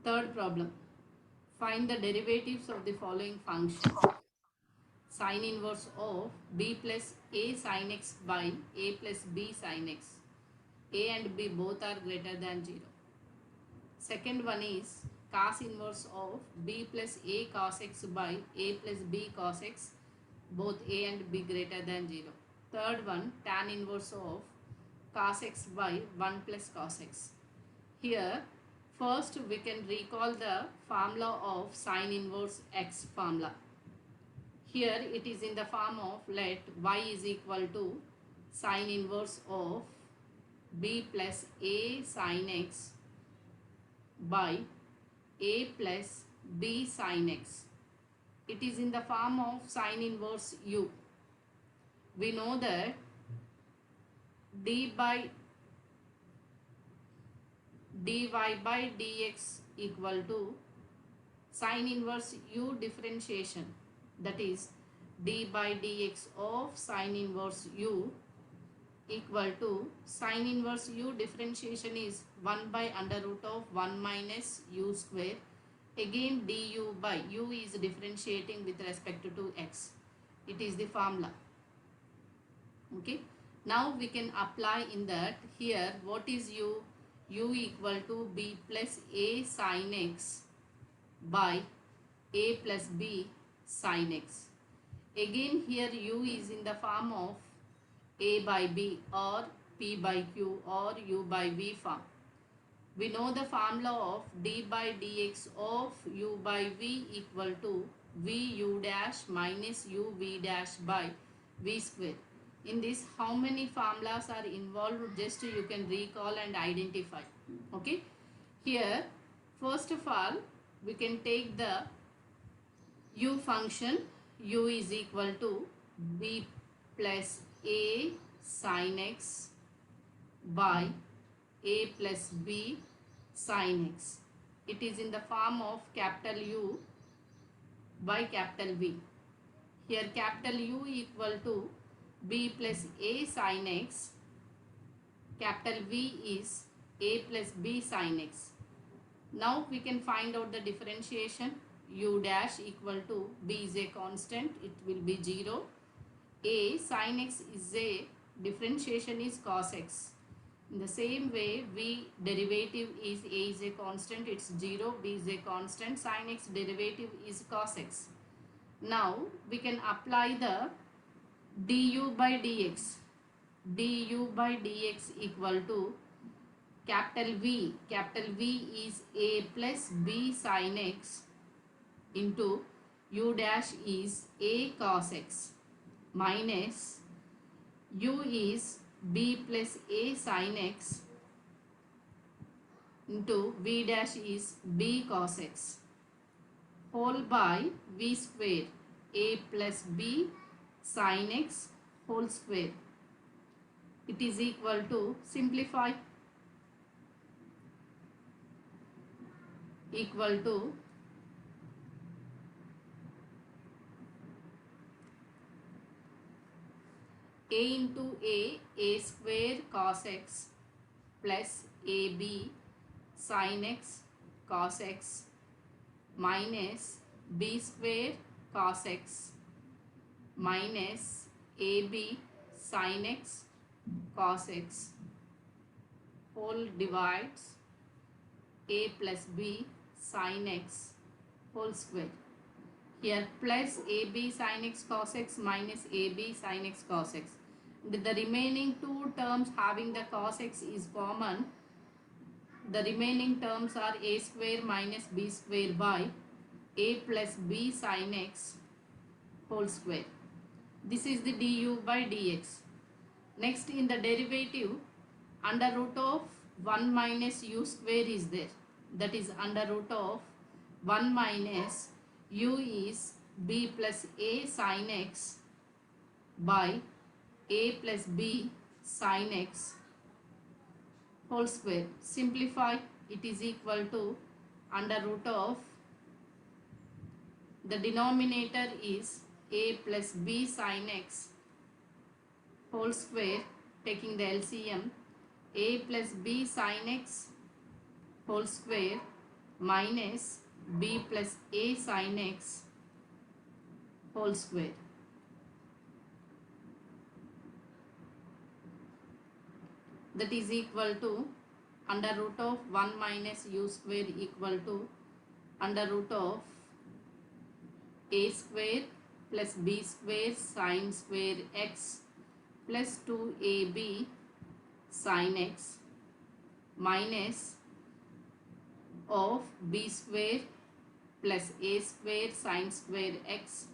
Third problem. Find the derivatives of the following function. Sine inverse of b plus a sin x by a plus b sin x. A and b both are greater than 0. Second one is cos inverse of b plus a cos x by a plus b cos x. Both a and b greater than 0. Third one, tan inverse of cos x by 1 plus cos x. Here, first we can recall the formula of sine inverse x formula. Here it is in the form of let y is equal to sine inverse of b plus a sin x by a plus b sin x. It is in the form of sine inverse u. We know that d by dy by dx equal to sine inverse u differentiation, that is d by dx of sine inverse u equal to sine inverse u differentiation is 1 by under root of 1 minus u square. Again du by u is differentiating with respect to x. It is the formula. Okay. Now we can apply in that. Here what is u? U equal to b plus a sin x by a plus b sin x. Again here u is in the form of a by b or p by q or u by v form. We know the formula of d by dx of u by v equal to v u dash minus u v dash by v square. In this, how many formulas are involved? Just you can recall and identify. Okay. Here, first of all, we can take the u function. U is equal to b plus a sin x by a plus b sin x. It is in the form of capital U by capital V. Here capital U equal to b plus a sin x, capital V is a plus b sin x. Now we can find out the differentiation. U dash equal to b is a constant, it will be 0. A sin x is a differentiation is cos x. In the same way, v derivative is a is a constant, it's 0, b is a constant, sin x derivative is cos x. Now we can apply the du by dx. Du by dx equal to capital V is a plus b sin x into u dash is a cos x minus u is b plus a sin x into v dash is b cos x whole by v square a plus b sin x whole square. It is equal to, simplify, equal to a into a square cos x plus ab sin x cos x minus b square cos x minus ab sin x cos x whole divides a plus b sin x whole square. Here plus ab sin x cos x minus ab sin x cos x. The remaining two terms having the cos x is common. The remaining terms are a square minus b square by a plus b sin x whole square. This is the du by dx. Next, in the derivative, under root of 1 minus u square is there. That is under root of 1 minus u is b plus a sin x by a plus b sin x whole square. Simplify, it is equal to under root of, the denominator is a plus b sin x whole square, taking the LCM, a plus b sin x whole square minus b plus a sin x whole square. That is equal to under root of 1 minus u square equal to under root of a square plus b square sin square x plus 2ab sin x minus of b square plus a square sin square x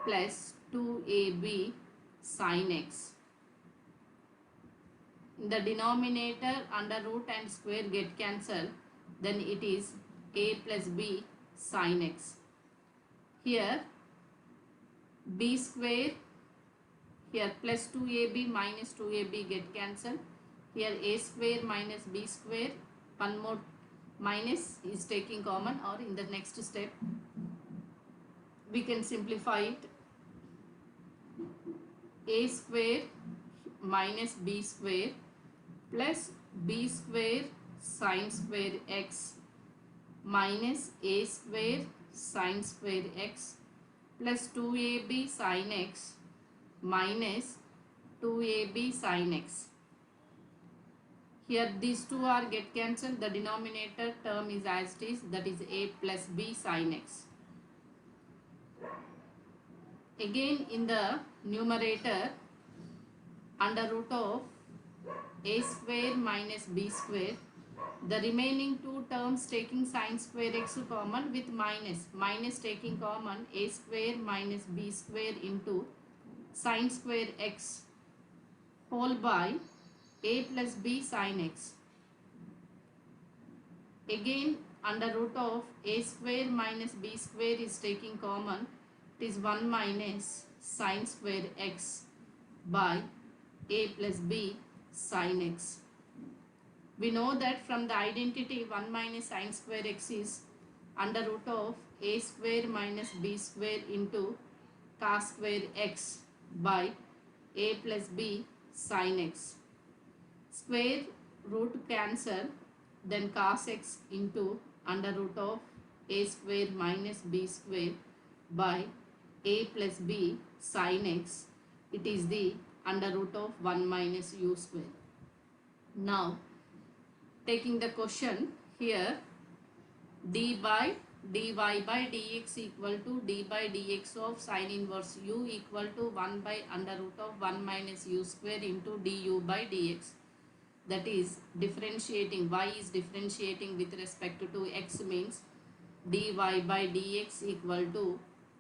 plus 2ab sin x. In the denominator, under root and square get cancelled, then it is a plus b sin x. Here b square, here plus 2ab minus 2ab get cancelled. Here a square minus b square, one more minus is taking common, or in the next step we can simplify it. A square minus b square plus b square sin square x minus a square sin square x plus 2ab sin x minus 2ab sin x. Here these two are get cancelled. The denominator term is as it is, that is a plus b sin x. Again in the numerator, under root of a square minus b square, the remaining two terms taking sin square x common with minus taking common, a square minus b square into sin square x whole by a plus b sin x. Again under root of a square minus b square is taking common, it is 1 minus sin square x by a plus b sin x. We know that from the identity 1 minus sin square x is under root of a square minus b square into cos square x by a plus b sin x. Square root cancel, then cos x into under root of a square minus b square by a plus b sin x. It is the under root of 1 minus u square. Now taking the question here, d by dy by dx equal to d by dx of sin inverse u equal to 1 by under root of 1 minus u square into du by dx. That is differentiating, y is differentiating with respect to x means dy by dx equal to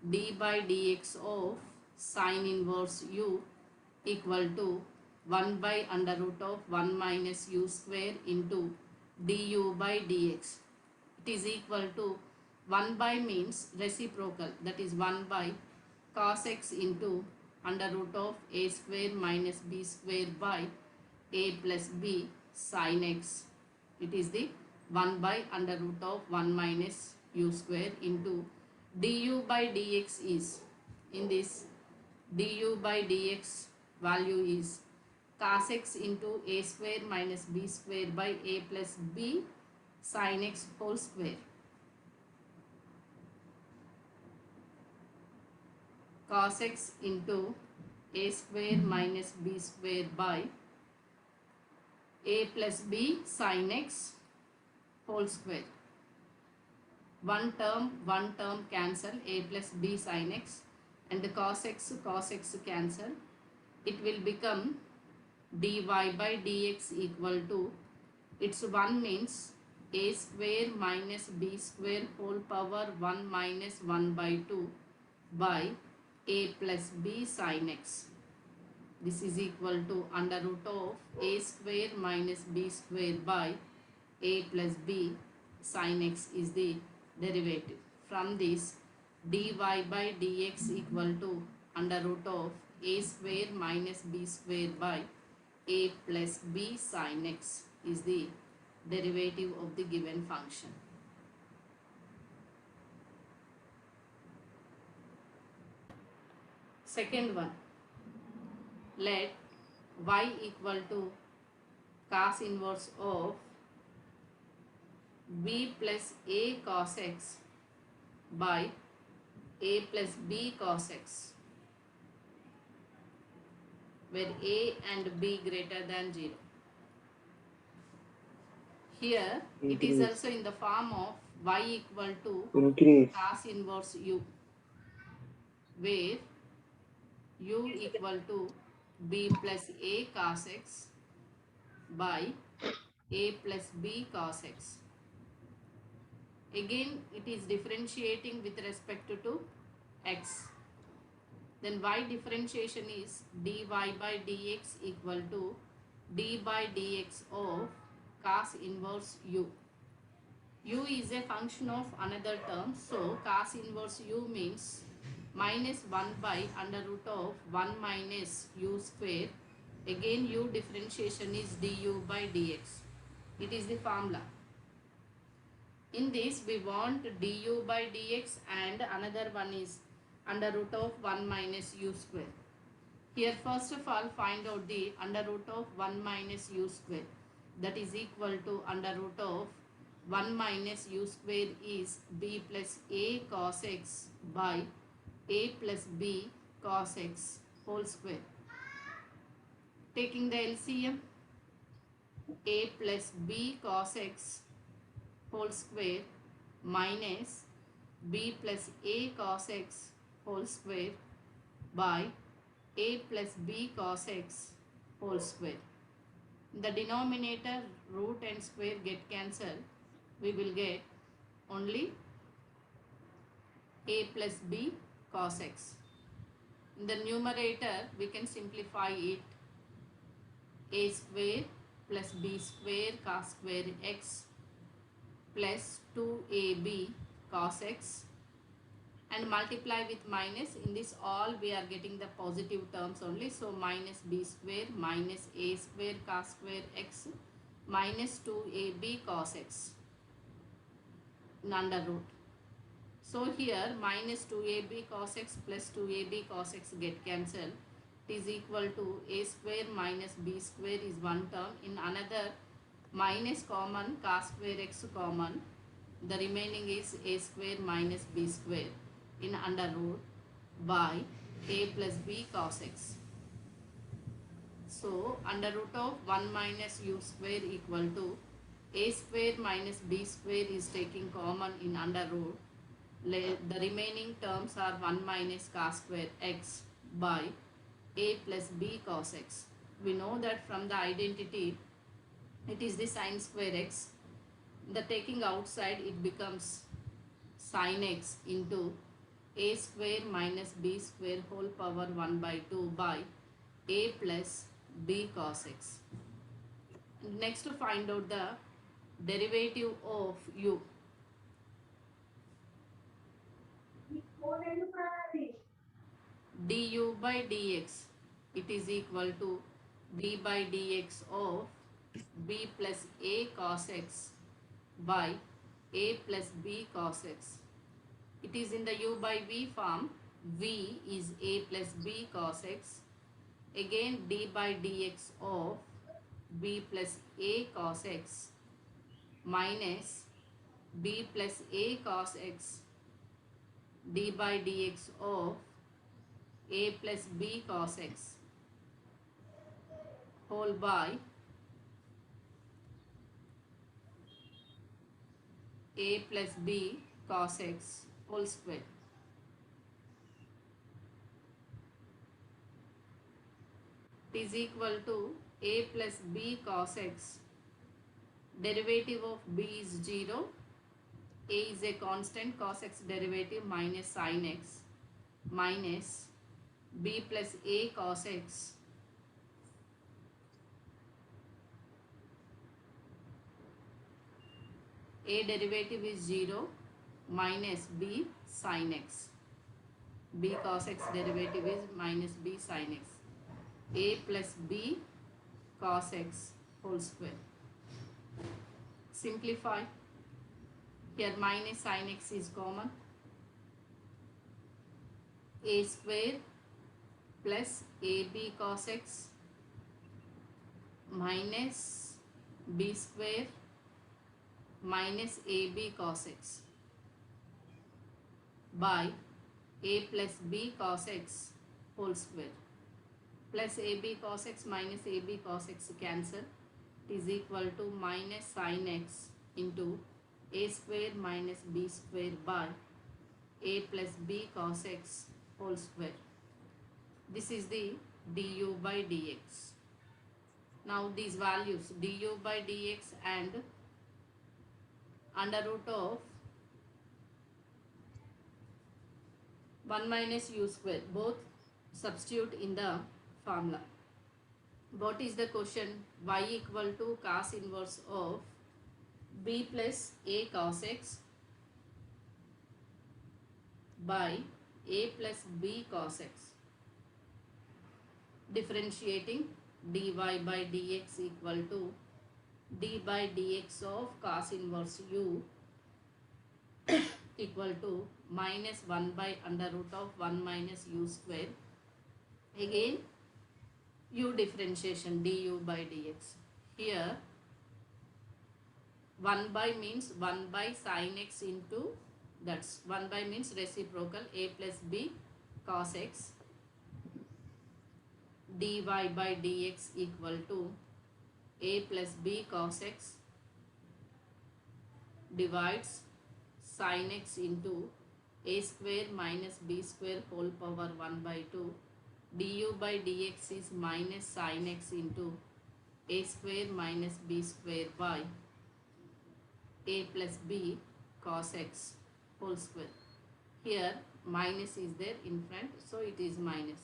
d by dx of sin inverse u equal to 1 by under root of 1 minus u square into du by dx. It is equal to 1 by means reciprocal, that is 1 by cos x into under root of a square minus b square by a plus b sin x. It is the 1 by under root of 1 minus u square into du by dx is, in this du by dx value is cos x into a square minus b square by a plus b sin x whole square. Cos x into a square minus b square by a plus b sin x whole square. One term cancel, a plus b sin x, and the cos x cancel. It will become dy by dx equal to, its 1 means a square minus b square whole power 1 minus 1 by 2 by a plus b sin x. This is equal to under root of a square minus b square by a plus b sin x is the derivative. From this, dy by dx equal to under root of a square minus b square by a plus b sin x is the derivative of the given function. Second one, let y equal to cos inverse of b plus a cos x by a plus b cos x, where a and b greater than 0. Here it is Increase. also in the form of y equal to Increase. cos inverse u, where u equal to b plus a cos x by a plus b cos x. Again it is differentiating with respect to x. Then y differentiation is dy by dx equal to d by dx of cos inverse u. U is a function of another term, so cos inverse u means minus 1 by under root of 1 minus u square. Again u differentiation is du by dx. It is the formula. In this we want du by dx and another one is under root of 1 minus u square. Here first of all find out the under root of 1 minus u square, that is equal to under root of 1 minus u square is b plus a cos x by a plus b cos x whole square. Taking the LCM, a plus b cos x whole square minus b plus a cos x whole square by a plus b cos x whole square. In the denominator, root and square get cancelled. We will get only a plus b cos x. In the numerator, we can simplify it. A square plus b square cos square x plus 2ab cos x, and multiply with minus. In this all we are getting the positive terms only, so minus b square minus a square cos square x minus 2ab cos x in under root. So here minus 2ab cos x plus 2ab cos x get cancelled. It is equal to a square minus b square is one term. In another minus common, cos square x common. The remaining is a square minus b square in under root by a plus b cos x. So under root of 1 minus u square equal to a square minus b square is taking common in under root. The remaining terms are 1 minus cos square x by a plus b cos x. We know that from the identity it is the sin square x. The taking outside it becomes sin x into a square minus b square whole power 1 by 2 by a plus b cos x. Next to find out the derivative of u. Du by dx, it is equal to d by dx of b plus a cos x by a plus b cos x. It is in the u by v form. V is a plus b cos x. Again d by dx of b plus a cos x minus b plus a cos x d by dx of a plus b cos x whole by a plus b cos x whole square. It is equal to a plus b cos x. Derivative of b is 0. A is a constant, cos x derivative minus sin x minus b plus a cos x a derivative is 0 minus b sin x. B cos x derivative is minus b sin x. A plus b cos x whole square. Simplify. Here minus sin x is common. A square plus ab cos x minus b square minus AB cos x by A plus B cos x whole square, plus AB cos x minus AB cos x cancel. It is equal to minus sin x into A square minus B square by A plus B cos x whole square. This is the du by dx. Now these values du by dx and under root of 1 minus u square, both substitute in the formula. What is the question? Y equal to cos inverse of b plus a cos x by a plus b cos x. Differentiating dy by dx equal to d by dx of cos inverse u equal to minus 1 by under root of 1 minus u square. Again u differentiation du by dx. Here 1 by means 1 by sin x into, that's 1 by means reciprocal a plus b cos x, dy by dx equal to a plus b cos x divides sin x into a square minus b square whole power 1 by 2. Du by dx is minus sin x into a square minus b square by a plus b cos x whole square. Here minus is there in front, so it is minus.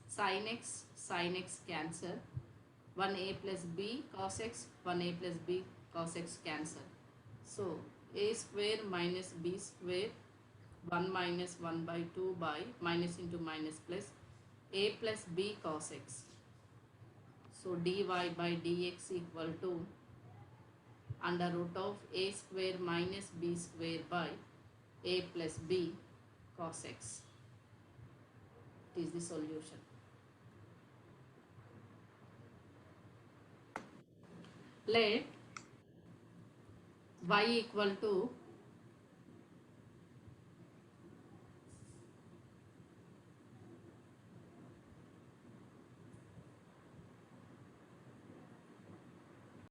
Sin x cancel. 1a plus b cos x, 1a plus b cos x cancel. So a square minus b square 1 minus 1 by 2 by minus into minus plus a plus b cos x. So dy by dx equal to under root of a square minus b square by a plus b cos x. It is the solution. Let y equal to